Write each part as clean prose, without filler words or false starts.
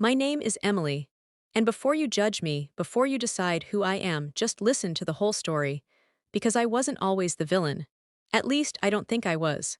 My name is Emily. And before you judge me, before you decide who I am, just listen to the whole story. Because I wasn't always the villain. At least, I don't think I was.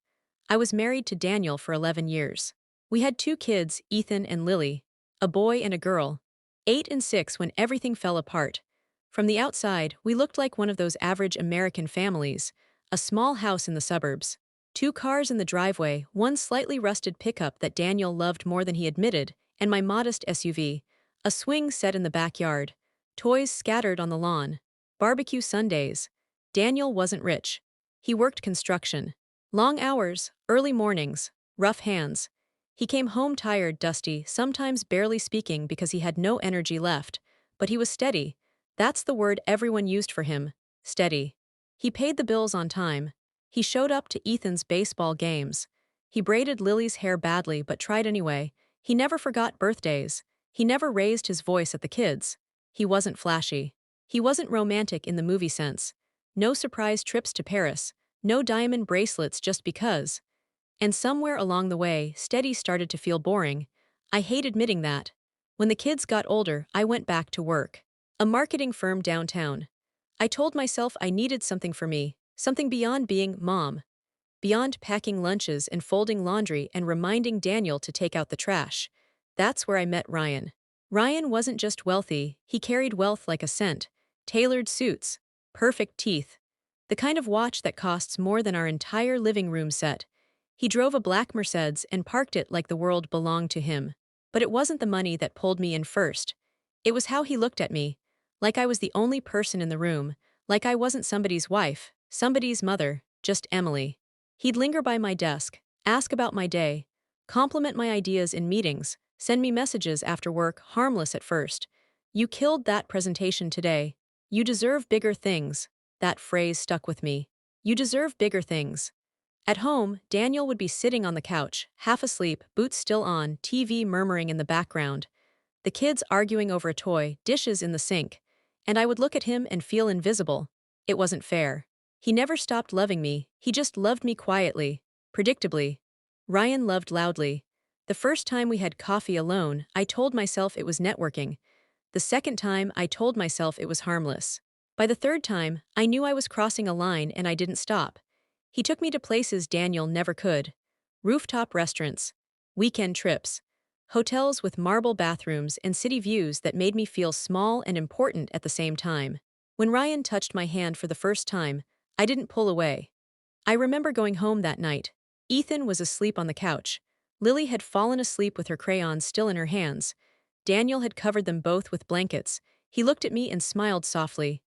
I was married to Daniel for 11 years. We had two kids, Ethan and Lily, a boy and a girl, 8 and 6 when everything fell apart. From the outside, we looked like one of those average American families, a small house in the suburbs, two cars in the driveway, one slightly rusted pickup that Daniel loved more than he admitted, and my modest SUV, a swing set in the backyard, toys scattered on the lawn, barbecue Sundays. Daniel wasn't rich. He worked construction. Long hours, early mornings, rough hands. He came home tired, dusty, sometimes barely speaking because he had no energy left, but he was steady. That's the word everyone used for him, steady. He paid the bills on time. He showed up to Ethan's baseball games. He braided Lily's hair badly but tried anyway. He never forgot birthdays. He never raised his voice at the kids. He wasn't flashy. He wasn't romantic in the movie sense. No surprise trips to Paris. No diamond bracelets just because. And somewhere along the way, steady started to feel boring. I hate admitting that. When the kids got older, I went back to work. A marketing firm downtown. I told myself I needed something for me, something beyond being mom. Beyond packing lunches and folding laundry and reminding Daniel to take out the trash. That's where I met Ryan. Ryan wasn't just wealthy, he carried wealth like a scent. Tailored suits. Perfect teeth. The kind of watch that costs more than our entire living room set. He drove a black Mercedes and parked it like the world belonged to him. But it wasn't the money that pulled me in first. It was how he looked at me. Like I was the only person in the room. Like I wasn't somebody's wife, somebody's mother, just Emily. He'd linger by my desk, ask about my day, compliment my ideas in meetings, send me messages after work, harmless at first. You killed that presentation today. You deserve bigger things. That phrase stuck with me. You deserve bigger things. At home, Daniel would be sitting on the couch, half asleep, boots still on, TV murmuring in the background. The kids arguing over a toy, dishes in the sink. And I would look at him and feel invisible. It wasn't fair. He never stopped loving me, he just loved me quietly, predictably. Ryan loved loudly. The first time we had coffee alone, I told myself it was networking. The second time, I told myself it was harmless. By the third time, I knew I was crossing a line and I didn't stop. He took me to places Daniel never could. Rooftop restaurants, weekend trips, hotels with marble bathrooms and city views that made me feel small and important at the same time. When Ryan touched my hand for the first time, I didn't pull away. I remember going home that night. Ethan was asleep on the couch. Lily had fallen asleep with her crayons still in her hands. Daniel had covered them both with blankets. He looked at me and smiled softly.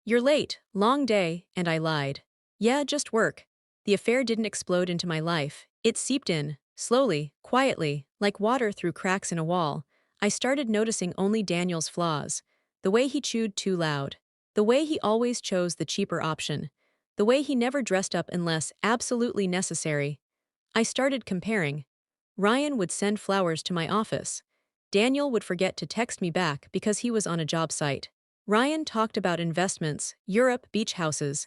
"You're late, long day," and I lied. "Yeah, just work." The affair didn't explode into my life. It seeped in, slowly, quietly, like water through cracks in a wall. I started noticing only Daniel's flaws. The way he chewed too loud. The way he always chose the cheaper option. The way he never dressed up unless absolutely necessary. I started comparing. Ryan would send flowers to my office. Daniel would forget to text me back because he was on a job site. Ryan talked about investments, Europe, beach houses.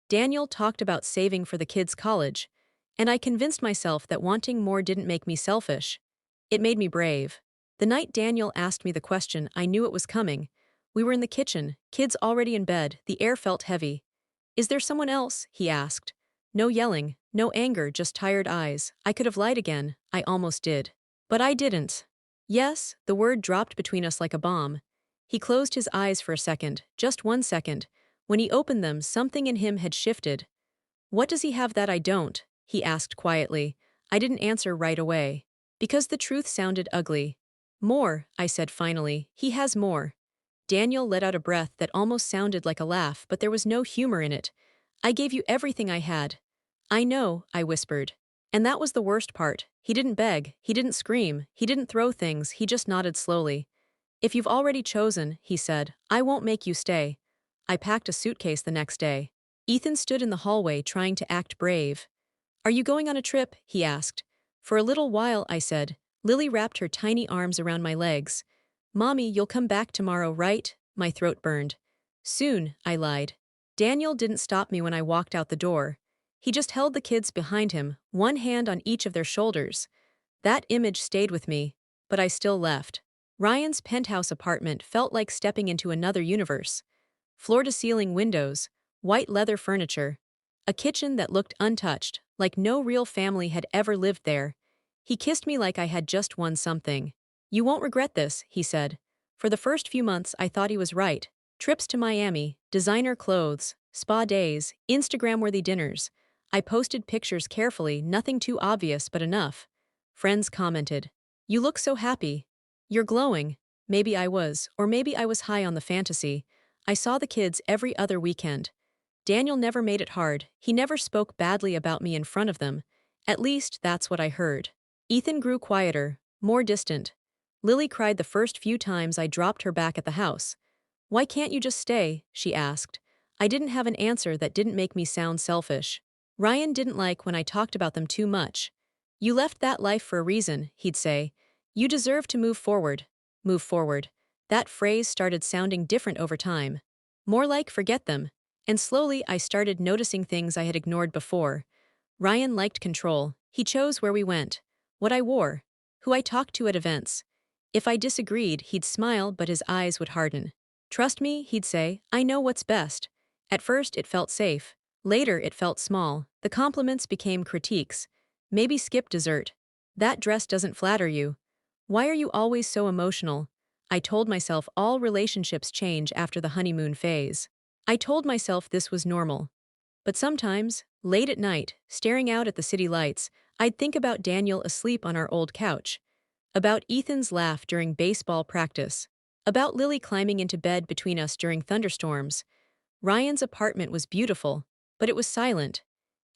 Daniel talked about saving for the kids' college. And I convinced myself that wanting more didn't make me selfish. It made me brave. The night Daniel asked me the question, I knew it was coming. We were in the kitchen, kids already in bed, the air felt heavy. "Is there someone else?" he asked. No yelling, no anger, just tired eyes. I could have lied again, I almost did. But I didn't. Yes, the word dropped between us like a bomb. He closed his eyes for a second, just 1 second. When he opened them, something in him had shifted. "What does he have that I don't?" he asked quietly. I didn't answer right away. Because the truth sounded ugly. "More," I said finally. "He has more." Daniel let out a breath that almost sounded like a laugh, but there was no humor in it. "I gave you everything I had." "I know," I whispered. And that was the worst part. He didn't beg, he didn't scream, he didn't throw things, he just nodded slowly. "If you've already chosen," he said, "I won't make you stay." I packed a suitcase the next day. Ethan stood in the hallway trying to act brave. "Are you going on a trip?" he asked. "For a little while," I said. Lily wrapped her tiny arms around my legs. "Mommy, you'll come back tomorrow, right?" My throat burned. "Soon," I lied. Daniel didn't stop me when I walked out the door. He just held the kids behind him, one hand on each of their shoulders. That image stayed with me, but I still left. Ryan's penthouse apartment felt like stepping into another universe. Floor-to-ceiling windows, white leather furniture, a kitchen that looked untouched, like no real family had ever lived there. He kissed me like I had just won something. "You won't regret this," he said. For the first few months, I thought he was right. Trips to Miami, designer clothes, spa days, Instagram-worthy dinners. I posted pictures carefully, nothing too obvious but enough. Friends commented, "You look so happy. You're glowing." Maybe I was, or maybe I was high on the fantasy. I saw the kids every other weekend. Daniel never made it hard. He never spoke badly about me in front of them. At least, that's what I heard. Ethan grew quieter, more distant. Lily cried the first few times I dropped her back at the house. "Why can't you just stay?" she asked. I didn't have an answer that didn't make me sound selfish. Ryan didn't like when I talked about them too much. "You left that life for a reason," he'd say. "You deserve to move forward." Move forward. That phrase started sounding different over time. More like forget them. And slowly I started noticing things I had ignored before. Ryan liked control. He chose where we went, what I wore, who I talked to at events. If I disagreed, he'd smile but his eyes would harden. "Trust me," he'd say, "I know what's best." At first it felt safe. Later it felt small. The compliments became critiques. "Maybe skip dessert. That dress doesn't flatter you. Why are you always so emotional?" I told myself all relationships change after the honeymoon phase. I told myself this was normal. But sometimes, late at night, staring out at the city lights, I'd think about Daniel asleep on our old couch. About Ethan's laugh during baseball practice. About Lily climbing into bed between us during thunderstorms. Ryan's apartment was beautiful, but it was silent.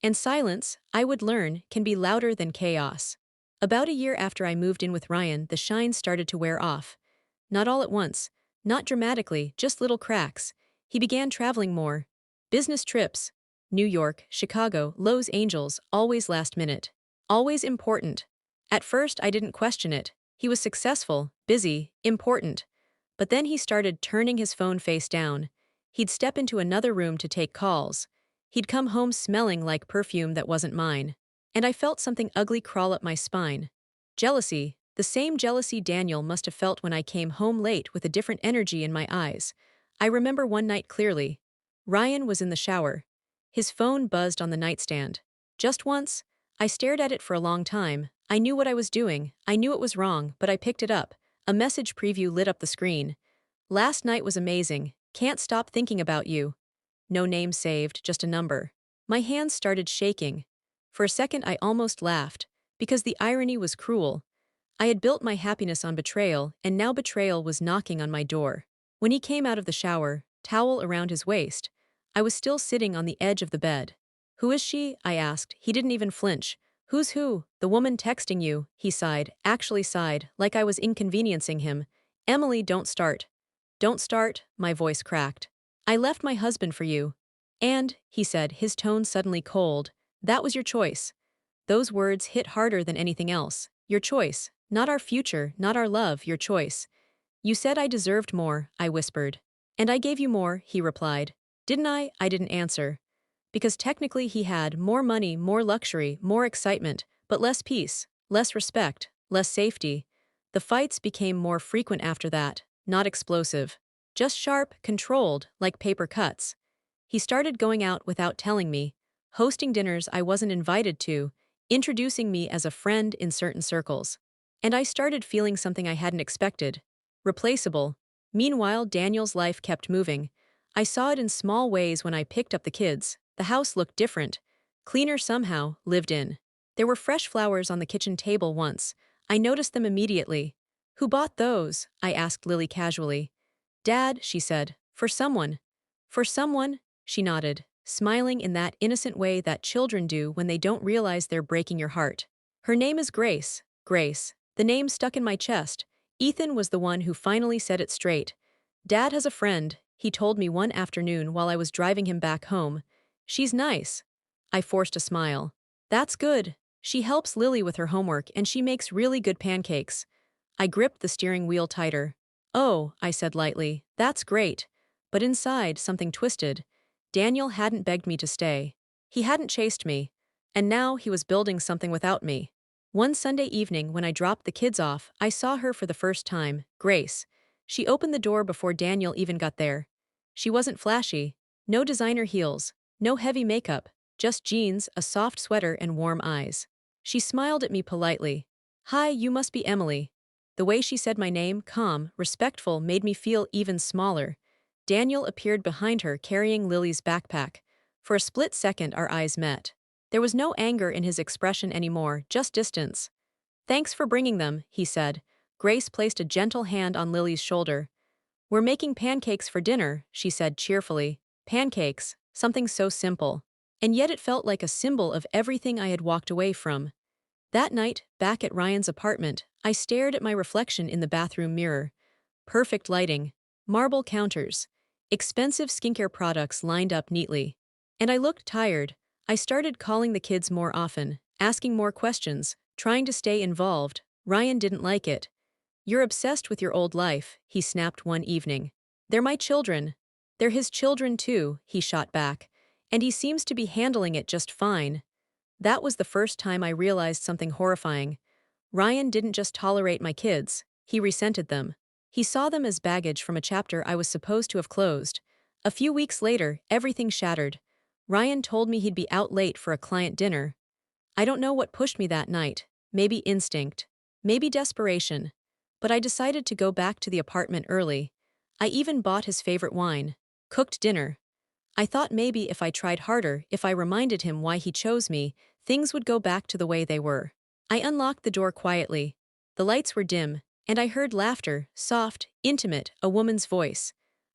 And silence, I would learn, can be louder than chaos. About a year after I moved in with Ryan, the shine started to wear off. Not all at once, not dramatically, just little cracks. He began traveling more. Business trips. New York, Chicago, Los Angeles, always last minute. Always important. At first I didn't question it. He was successful, busy, important. But then he started turning his phone face down. He'd step into another room to take calls. He'd come home smelling like perfume that wasn't mine. And I felt something ugly crawl up my spine. Jealousy, the same jealousy Daniel must have felt when I came home late with a different energy in my eyes. I remember one night clearly. Ryan was in the shower. His phone buzzed on the nightstand. Just once. I stared at it for a long time. I knew what I was doing. I knew it was wrong, but I picked it up. A message preview lit up the screen. "Last night was amazing. Can't stop thinking about you." No name saved, just a number. My hands started shaking. For a second I almost laughed, because the irony was cruel. I had built my happiness on betrayal, and now betrayal was knocking on my door. When he came out of the shower, towel around his waist, I was still sitting on the edge of the bed. "Who is she?" I asked. He didn't even flinch. "Who's who?" "The woman texting you," he sighed, actually sighed, like I was inconveniencing him. "Emily, don't start." "Don't start," my voice cracked. "I left my husband for you." "And," he said, his tone suddenly cold, "that was your choice." Those words hit harder than anything else. Your choice. Not our future, not our love, your choice. "You said I deserved more," I whispered. "And I gave you more," he replied. "Didn't I?" I didn't answer. Because technically he had more money, more luxury, more excitement, but less peace, less respect, less safety. The fights became more frequent after that, not explosive. Just sharp, controlled, like paper cuts. He started going out without telling me, hosting dinners I wasn't invited to, introducing me as a friend in certain circles. And I started feeling something I hadn't expected. Replaceable. Meanwhile, Daniel's life kept moving. I saw it in small ways when I picked up the kids. The house looked different. Cleaner somehow, lived in. There were fresh flowers on the kitchen table once. I noticed them immediately. "Who bought those?" I asked Lily casually. "Dad," she said. "For someone." "For someone?" She nodded, smiling in that innocent way that children do when they don't realize they're breaking your heart. "Her name is Grace." Grace. The name stuck in my chest. Ethan was the one who finally said it straight. "Dad has a friend," he told me one afternoon while I was driving him back home. "She's nice." I forced a smile. "That's good. She helps Lily with her homework and she makes really good pancakes." I gripped the steering wheel tighter. "Oh," I said lightly, "that's great." But inside, something twisted. Daniel hadn't begged me to stay. He hadn't chased me. And now he was building something without me. One Sunday evening when I dropped the kids off, I saw her for the first time, Grace. She opened the door before Daniel even got there. She wasn't flashy. No designer heels, no heavy makeup, just jeans, a soft sweater, and warm eyes. She smiled at me politely. "Hi, you must be Emily." The way she said my name, calm, respectful, made me feel even smaller. Daniel appeared behind her carrying Lily's backpack. For a split second, our eyes met. There was no anger in his expression anymore, just distance. "Thanks for bringing them," he said. Grace placed a gentle hand on Lily's shoulder. "We're making pancakes for dinner," she said cheerfully. Pancakes, something so simple. And yet it felt like a symbol of everything I had walked away from. That night, back at Ryan's apartment, I stared at my reflection in the bathroom mirror. Perfect lighting, marble counters, expensive skincare products lined up neatly. And I looked tired. I started calling the kids more often, asking more questions, trying to stay involved. Ryan didn't like it. "You're obsessed with your old life," he snapped one evening. "They're my children." "They're his children too," he shot back. "And he seems to be handling it just fine." That was the first time I realized something horrifying. Ryan didn't just tolerate my kids, he resented them. He saw them as baggage from a chapter I was supposed to have closed. A few weeks later, everything shattered. Ryan told me he'd be out late for a client dinner. I don't know what pushed me that night, maybe instinct, maybe desperation. But I decided to go back to the apartment early. I even bought his favorite wine, cooked dinner. I thought maybe if I tried harder, if I reminded him why he chose me, things would go back to the way they were. I unlocked the door quietly. The lights were dim, and I heard laughter, soft, intimate, a woman's voice.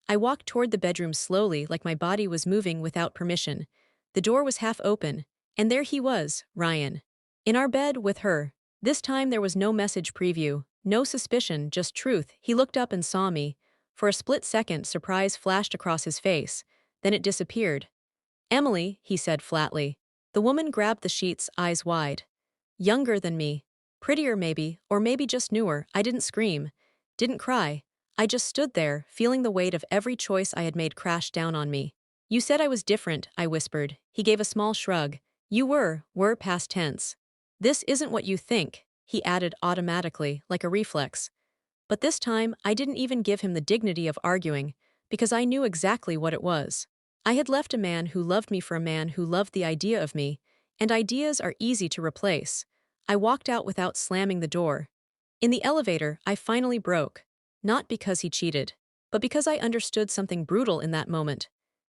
I walked toward the bedroom slowly, like my body was moving without permission. The door was half open, and there he was, Ryan. In our bed with her. This time there was no message preview, no suspicion, just truth. He looked up and saw me. For a split second, surprise flashed across his face. Then it disappeared. "Emily," he said flatly. The woman grabbed the sheets, eyes wide. Younger than me. Prettier maybe, or maybe just newer. I didn't scream. Didn't cry. I just stood there, feeling the weight of every choice I had made crash down on me. "You said I was different," I whispered. He gave a small shrug. "You were past tense." "This isn't what you think," he added automatically, like a reflex. But this time, I didn't even give him the dignity of arguing, because I knew exactly what it was. I had left a man who loved me for a man who loved the idea of me, and ideas are easy to replace. I walked out without slamming the door. In the elevator, I finally broke. Not because he cheated, but because I understood something brutal in that moment.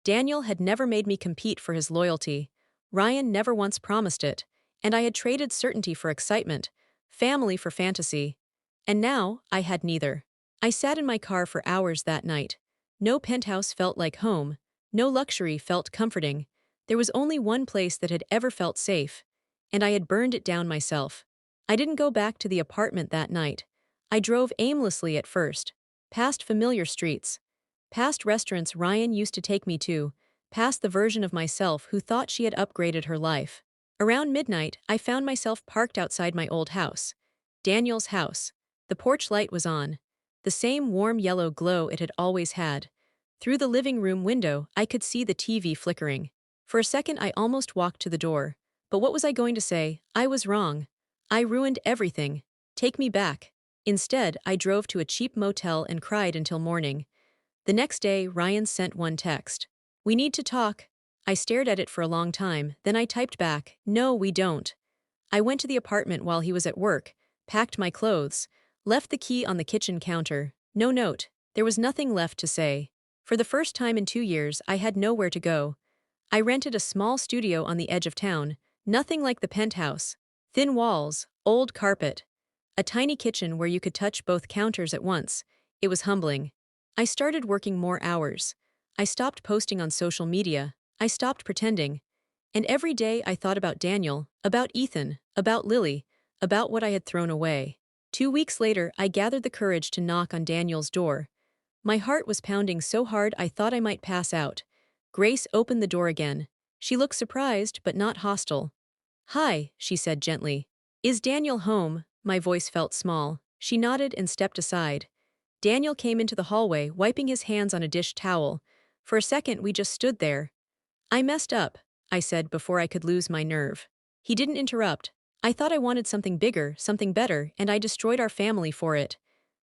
Daniel had never made me compete for his loyalty. Ryan never once promised it, and I had traded certainty for excitement, family for fantasy. And now, I had neither. I sat in my car for hours that night. No penthouse felt like home. No luxury felt comforting. There was only one place that had ever felt safe. And I had burned it down myself. I didn't go back to the apartment that night. I drove aimlessly at first. Past familiar streets. Past restaurants Ryan used to take me to. Past the version of myself who thought she had upgraded her life. Around midnight, I found myself parked outside my old house. Daniel's house. The porch light was on. The same warm yellow glow it had always had. Through the living room window, I could see the TV flickering. For a second I almost walked to the door. But what was I going to say? I was wrong. I ruined everything. Take me back. Instead, I drove to a cheap motel and cried until morning. The next day, Ryan sent one text. "We need to talk." I stared at it for a long time, then I typed back, "No, we don't." I went to the apartment while he was at work, packed my clothes, left the key on the kitchen counter. No note. There was nothing left to say. For the first time in 2 years, I had nowhere to go. I rented a small studio on the edge of town, nothing like the penthouse. Thin walls, old carpet. A tiny kitchen where you could touch both counters at once. It was humbling. I started working more hours. I stopped posting on social media. I stopped pretending. And every day I thought about Daniel, about Ethan, about Lily, about what I had thrown away. 2 weeks later, I gathered the courage to knock on Daniel's door. My heart was pounding so hard I thought I might pass out. Grace opened the door again. She looked surprised but not hostile. "Hi," she said gently. "Is Daniel home?" My voice felt small. She nodded and stepped aside. Daniel came into the hallway, wiping his hands on a dish towel. For a second we just stood there. "I messed up," I said before I could lose my nerve. He didn't interrupt. I thought I wanted something bigger, something better, and I destroyed our family for it.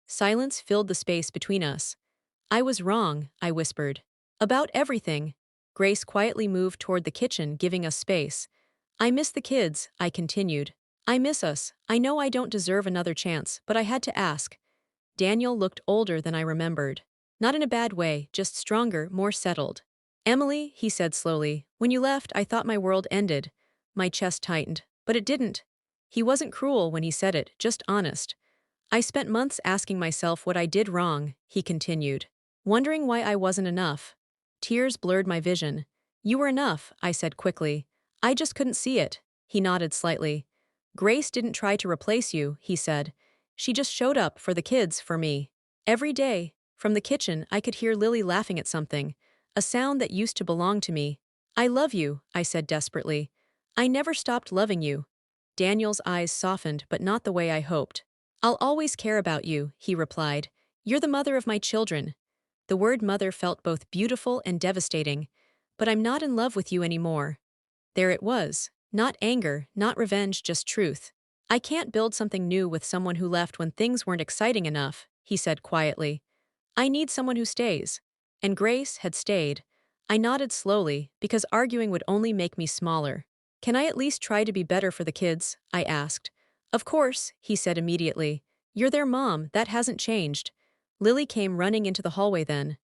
Silence filled the space between us. I was wrong, I whispered. About everything. Grace quietly moved toward the kitchen, giving us space. I miss the kids, I continued. I miss us. I know I don't deserve another chance, but I had to ask. Daniel looked older than I remembered. Not in a bad way, just stronger, more settled. Emily, he said slowly, when you left, I thought my world ended. My chest tightened, but it didn't. He wasn't cruel when he said it, just honest. I spent months asking myself what I did wrong, he continued, wondering why I wasn't enough. Tears blurred my vision. You were enough, I said quickly. I just couldn't see it. He nodded slightly. Grace didn't try to replace you, he said. She just showed up for the kids, for me. Every day, from the kitchen, I could hear Lily laughing at something, a sound that used to belong to me. I love you, I said desperately. I never stopped loving you. Daniel's eyes softened, but not the way I hoped. I'll always care about you, he replied. You're the mother of my children. The word mother felt both beautiful and devastating. But I'm not in love with you anymore. There it was. Not anger, not revenge, just truth. I can't build something new with someone who left when things weren't exciting enough, he said quietly. I need someone who stays. And Grace had stayed. I nodded slowly, because arguing would only make me smaller. Can I at least try to be better for the kids? I asked. Of course, he said immediately. You're their mom, that hasn't changed. Lily came running into the hallway then.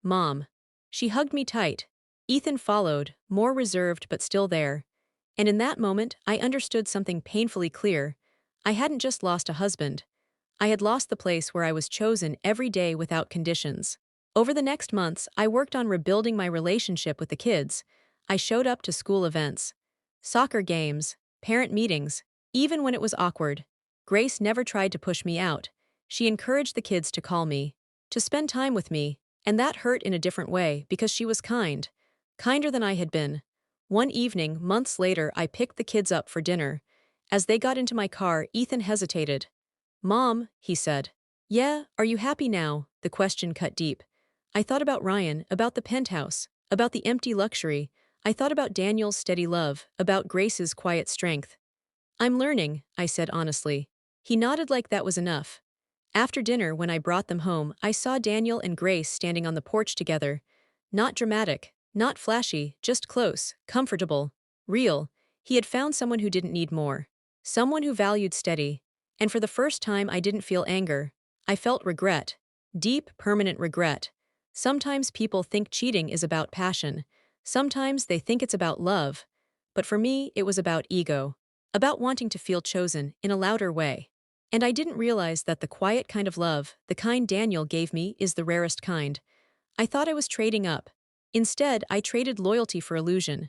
Mom. She hugged me tight. Ethan followed, more reserved but still there. And in that moment, I understood something painfully clear. I hadn't just lost a husband. I had lost the place where I was chosen every day without conditions. Over the next months, I worked on rebuilding my relationship with the kids. I showed up to school events, soccer games, parent meetings, even when it was awkward. Grace never tried to push me out. She encouraged the kids to call me, to spend time with me, and that hurt in a different way because she was kind. Kinder than I had been. One evening, months later, I picked the kids up for dinner. As they got into my car, Ethan hesitated. Mom, he said. Yeah, are you happy now? The question cut deep. I thought about Ryan, about the penthouse, about the empty luxury. I thought about Daniel's steady love, about Grace's quiet strength. I'm learning, I said honestly. He nodded like that was enough. After dinner, when I brought them home, I saw Daniel and Grace standing on the porch together. Not dramatic, not flashy, just close, comfortable, real. He had found someone who didn't need more. Someone who valued steady. And for the first time, I didn't feel anger. I felt regret. Deep, permanent regret. Sometimes people think cheating is about passion. Sometimes they think it's about love. But for me, it was about ego. About wanting to feel chosen in a louder way. And I didn't realize that the quiet kind of love, the kind Daniel gave me, is the rarest kind. I thought I was trading up. Instead, I traded loyalty for illusion.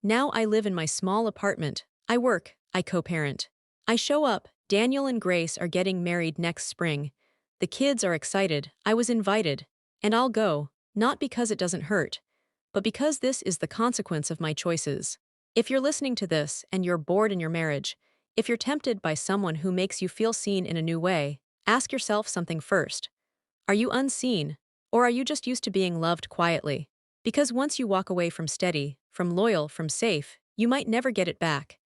Now I live in my small apartment. I work. I co-parent. I show up. Daniel and Grace are getting married next spring. The kids are excited. I was invited. And I'll go, not because it doesn't hurt, but because this is the consequence of my choices. If you're listening to this and you're bored in your marriage, if you're tempted by someone who makes you feel seen in a new way, ask yourself something first. Are you unseen? Or are you just used to being loved quietly? Because once you walk away from steady, from loyal, from safe, you might never get it back.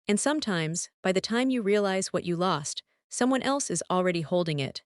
And sometimes, by the time you realize what you lost, someone else is already holding it.